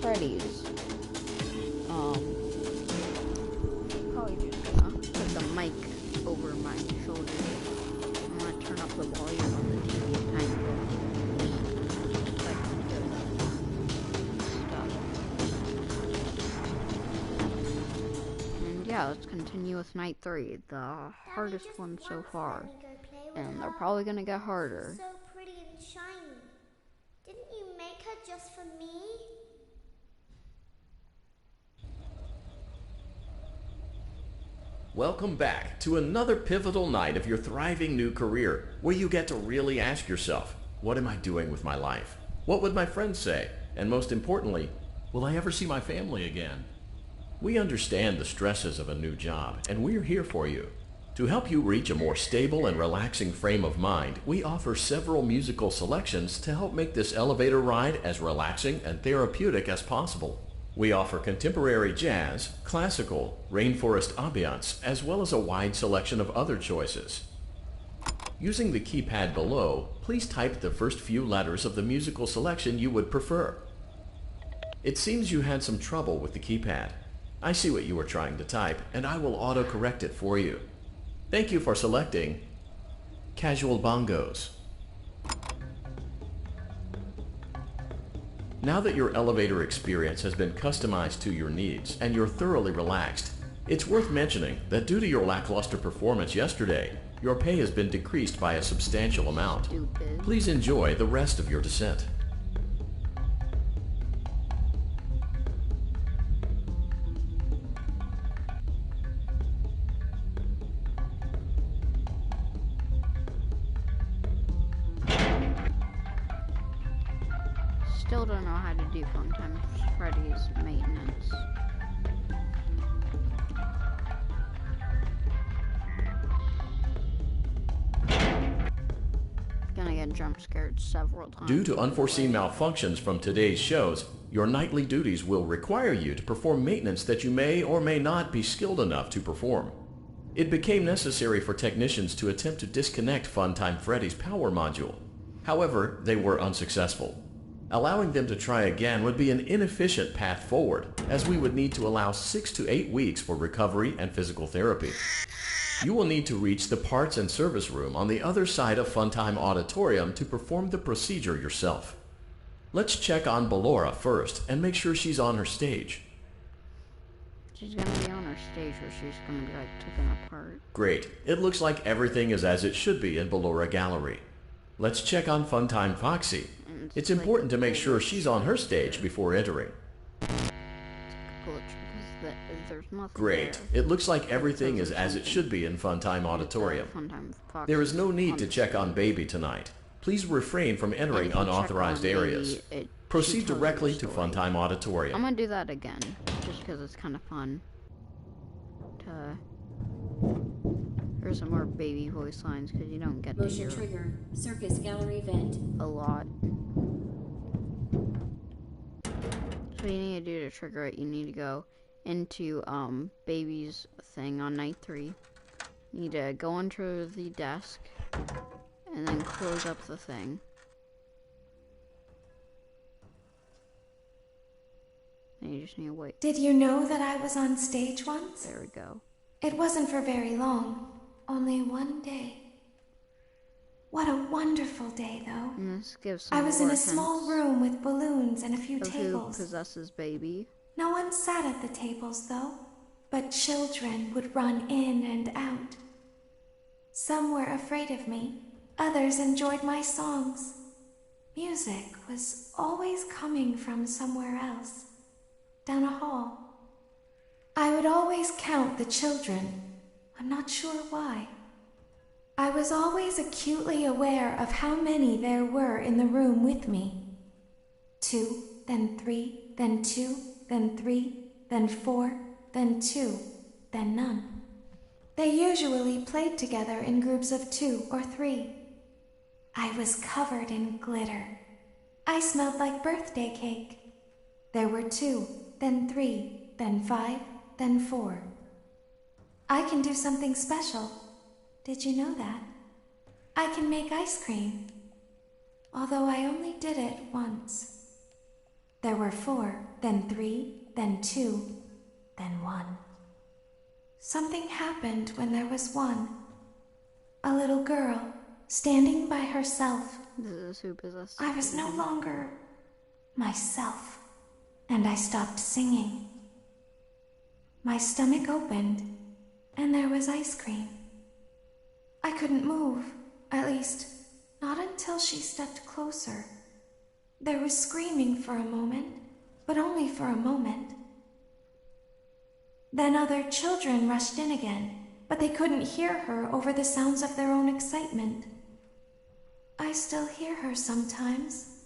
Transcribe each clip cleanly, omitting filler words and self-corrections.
Freddy's. Probably just gonna put the mic over my shoulder. I'm gonna turn up the volume on the TV a tiny bit. So I can hear stuff. And yeah, let's continue with night 3, the hardest one so far. And they're probably gonna get harder. So pretty and shiny. Didn't you make her just for me? Welcome back to another pivotal night of your thriving new career, where you get to really ask yourself, what am I doing with my life? What would my friends say? And most importantly, will I ever see my family again? We understand the stresses of a new job, and we're here for you. To help you reach a more stable and relaxing frame of mind, we offer several musical selections to help make this elevator ride as relaxing and therapeutic as possible. We offer contemporary jazz, classical, rainforest ambiance, as well as a wide selection of other choices. Using the keypad below, please type the first few letters of the musical selection you would prefer. It seems you had some trouble with the keypad. I see what you were trying to type, and I will auto-correct it for you. Thank you for selecting Casual Bongos. Now that your elevator experience has been customized to your needs and you're thoroughly relaxed, it's worth mentioning that due to your lackluster performance yesterday, your pay has been decreased by a substantial amount. Please enjoy the rest of your descent. Still don't know how to do Funtime Freddy's maintenance. Gonna get jump scared several times. Due to unforeseen malfunctions from today's shows, your nightly duties will require you to perform maintenance that you may or may not be skilled enough to perform. It became necessary for technicians to attempt to disconnect Funtime Freddy's power module. However, they were unsuccessful. Allowing them to try again would be an inefficient path forward, as we would need to allow 6 to 8 weeks for recovery and physical therapy. You will need to reach the parts and service room on the other side of Funtime Auditorium to perform the procedure yourself. Let's check on Ballora first and make sure she's on her stage. She's gonna be on her stage, or she's gonna be like taken apart. Great. It looks like everything is as it should be in Ballora Gallery. Let's check on Funtime Foxy. It's important to make sure she's on her stage before entering. There's nothing Great. there. It looks like everything is as it should be in Funtime Auditorium. There is no need to check on Baby tonight. Please refrain from entering unauthorized areas. Proceed directly to Funtime Auditorium. I'm gonna do that again, just because it's kind of fun. Here's some more baby voice lines, because you don't get to hear trigger. Circus gallery vent. a lot. So what you need to do to trigger it, you need to go into baby's thing on night 3. You need to go onto the desk and then close up the thing. And you just need to wait. Did you know that I was on stage once? There we go. It wasn't for very long. Only one day. What a wonderful day, though. And this gives some I was in more a small hints room with balloons and a few of tables. who possesses baby. No one sat at the tables, though, but children would run in and out. Some were afraid of me. Others enjoyed my songs. Music was always coming from somewhere else, down a hall. I would always count the children. I'm not sure why. I was always acutely aware of how many there were in the room with me. 2, then 3, then 2, then 3, then 4, then 2, then none. They usually played together in groups of 2 or 3. I was covered in glitter. I smelled like birthday cake. There were 2, then 3, then 5, then 4. I can do something special. Did you know that? I can make ice cream. Although I only did it once. There were 4, then 3, then 2, then 1. Something happened when there was 1. A little girl, standing by herself. This is who possessed. I was no longer myself, and I stopped singing. My stomach opened, and there was ice cream. I couldn't move, at least, not until she stepped closer. There was screaming for a moment, but only for a moment. Then other children rushed in again, but they couldn't hear her over the sounds of their own excitement. I still hear her sometimes.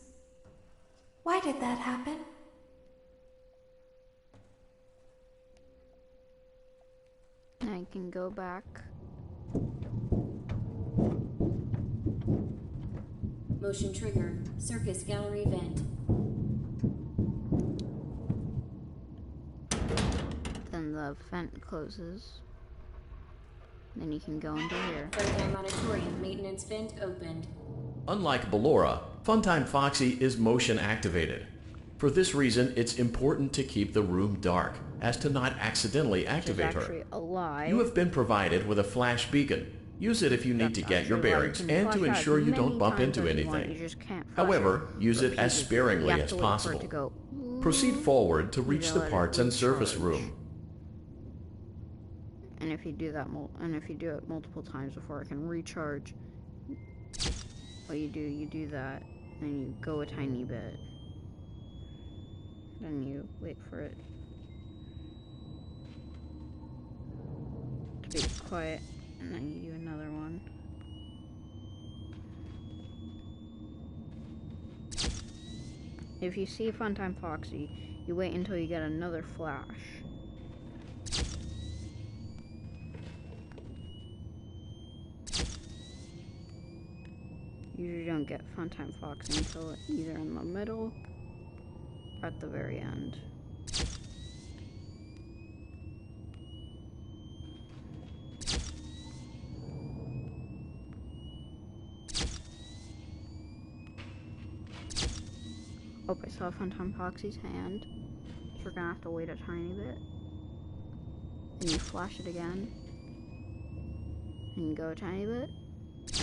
Why did that happen? I can go back. Motion trigger. Circus gallery vent. Then the vent closes. Then you can go into here. Funtime auditorium maintenance vent opened. Unlike Ballora, Funtime Foxy is motion activated. For this reason, it's important to keep the room dark, as to not accidentally activate She's actually her. alive. You have been provided with a flash beacon. Use it if you need to get your bearings and to ensure you don't bump into anything. However, use it as sparingly as possible. Proceed forward to reach the parts and service room. And if you do that, if you do it multiple times before it can recharge, what you do that, and you go a tiny bit. Then you wait for it to be quiet, and then you do another one. If you see Funtime Foxy, you wait until you get another flash. Usually don't get Funtime Foxy until either in the middle or at the very end. Oh, I saw Funtime Foxy's hand. So we're gonna have to wait a tiny bit. Then you flash it again. And you go a tiny bit.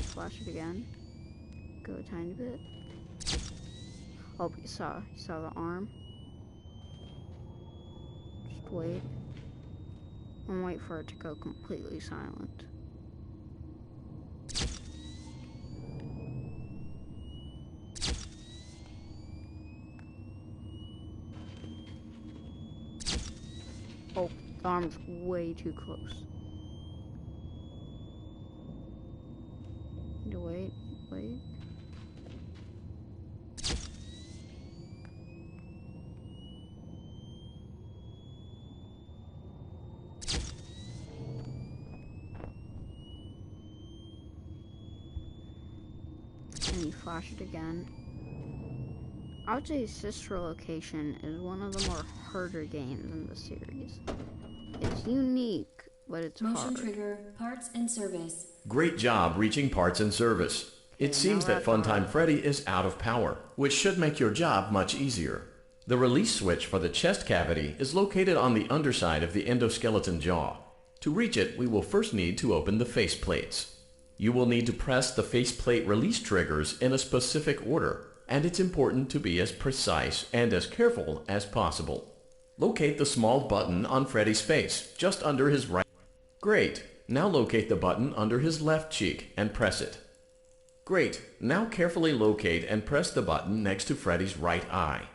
Flash it again. Go a tiny bit. Oh, you saw the arm. Just wait. And wait for it to go completely silent. Oh, the arm's way too close. Need to wait. And you flash it again. I would say Sister Location is one of the more harder games in the series. It's unique, but it's Motion hard. trigger. Parts and service. Great job reaching parts and service. It seems that Funtime Freddy is out of power, which should make your job much easier. The release switch for the chest cavity is located on the underside of the endoskeleton jaw. To reach it, we will first need to open the face plates. You will need to press the faceplate release triggers in a specific order, and it's important to be as precise and as careful as possible. Locate the small button on Freddy's face, just under his right. Great. Now locate the button under his left cheek and press it. Great. Now carefully locate and press the button next to Freddy's right eye.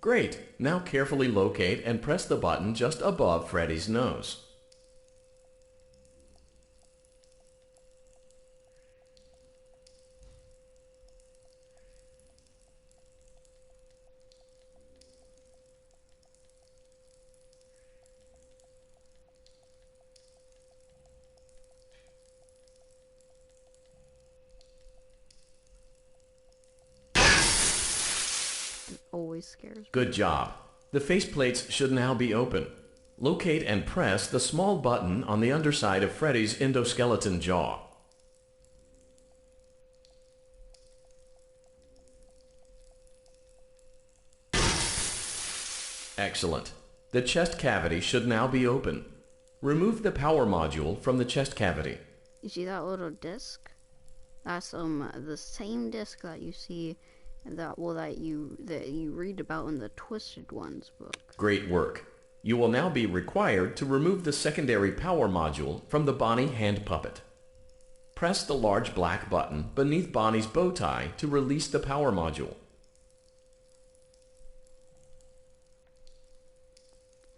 Great. Now carefully locate and press the button just above Freddy's nose. Always scares me. Good job. The faceplates should now be open. Locate and press the small button on the underside of Freddy's endoskeleton jaw. Excellent. The chest cavity should now be open. Remove the power module from the chest cavity. You see that little disc? That's the same disc that you see that you read about in the Twisted Ones book. Great work. You will now be required to remove the secondary power module from the Bonnie hand puppet. Press the large black button beneath Bonnie's bow tie to release the power module.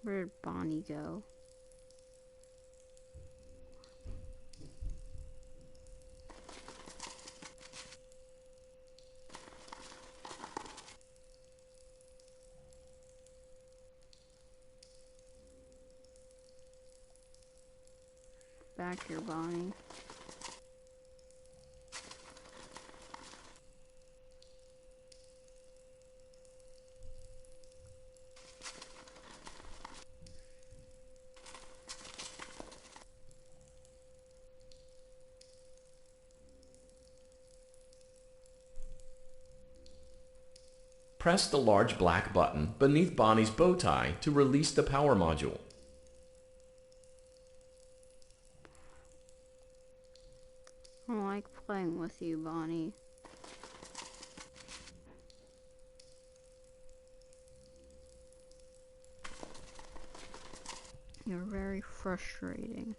Where did Bonnie go? Back here, Bonnie. Press the large black button beneath Bonnie's bow tie to release the power module. I don't like playing with you, Bonnie. You're very frustrating.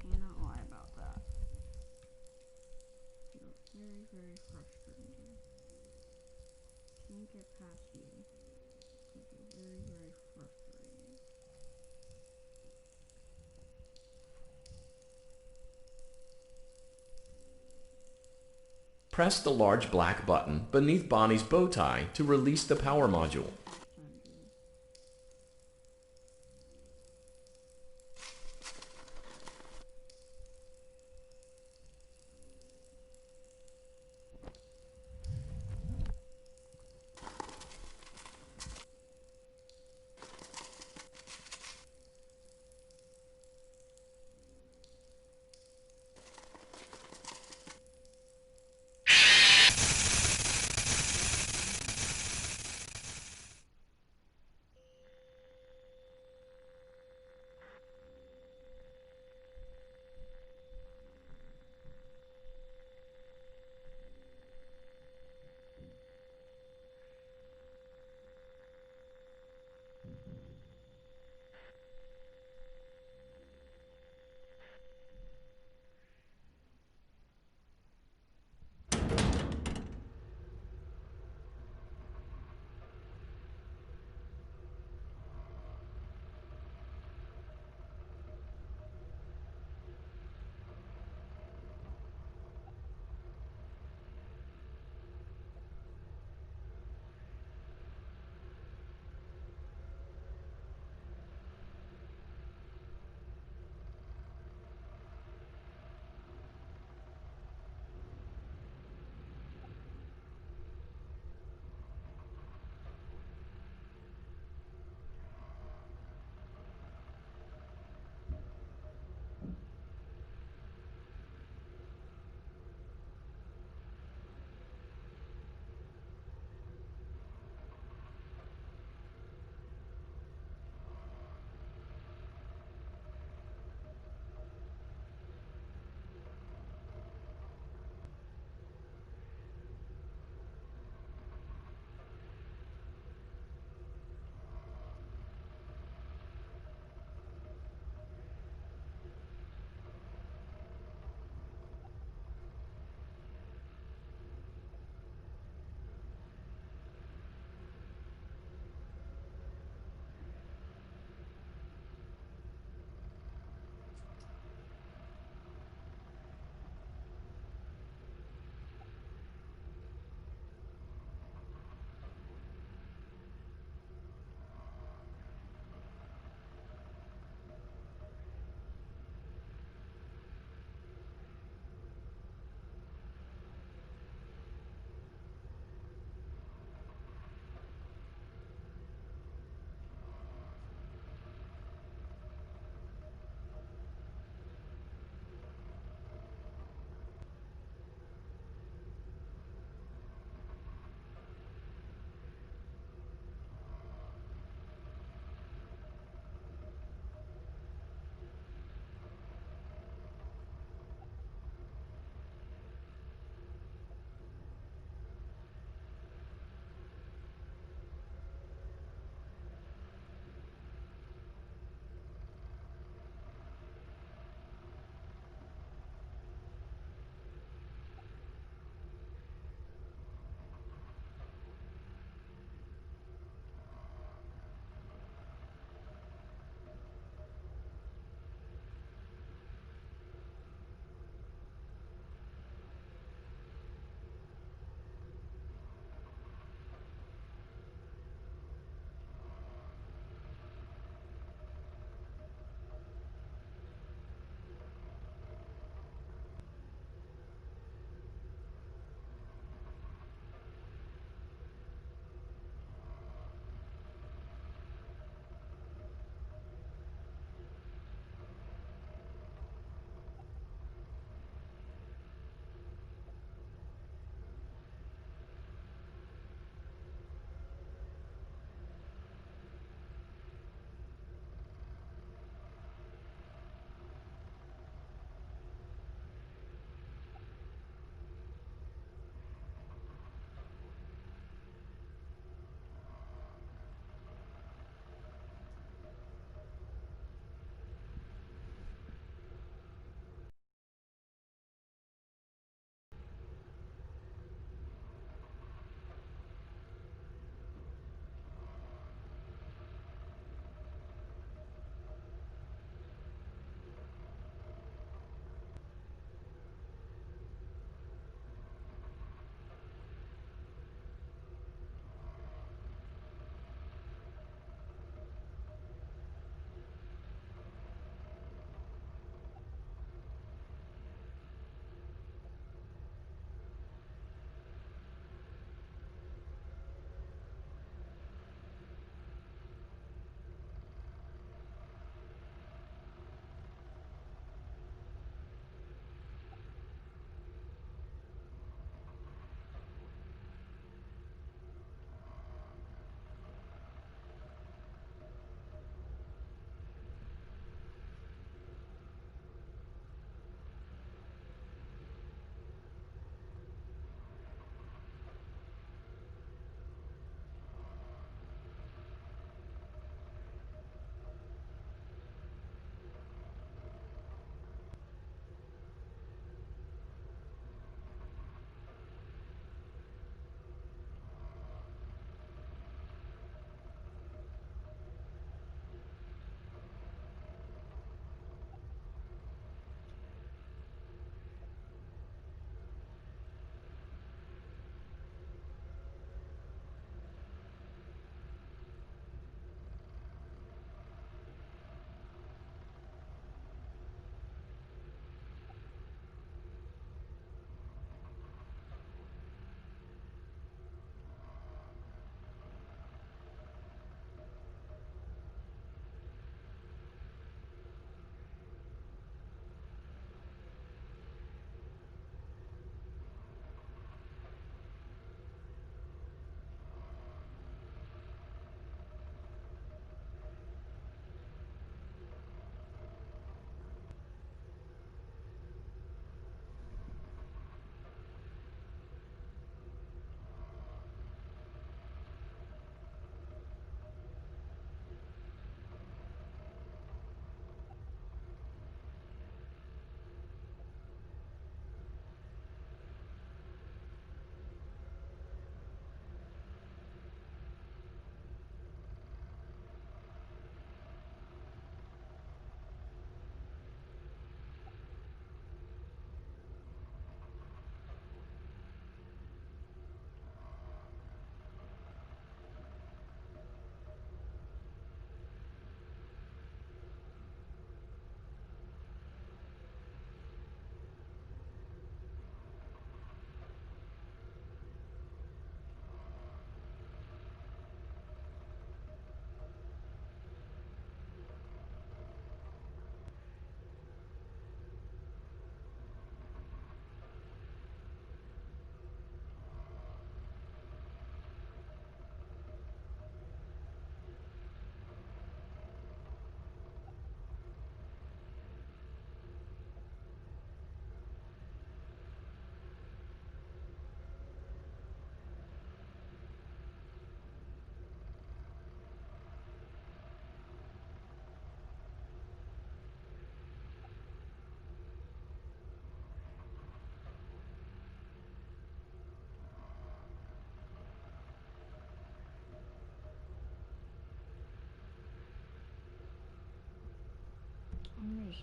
Cannot lie about that. You're very, very frustrating. Can't get past you. You're very, very frustrating. Press the large black button beneath Bonnie's bow tie to release the power module.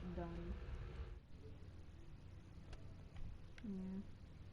almost done. Yeah.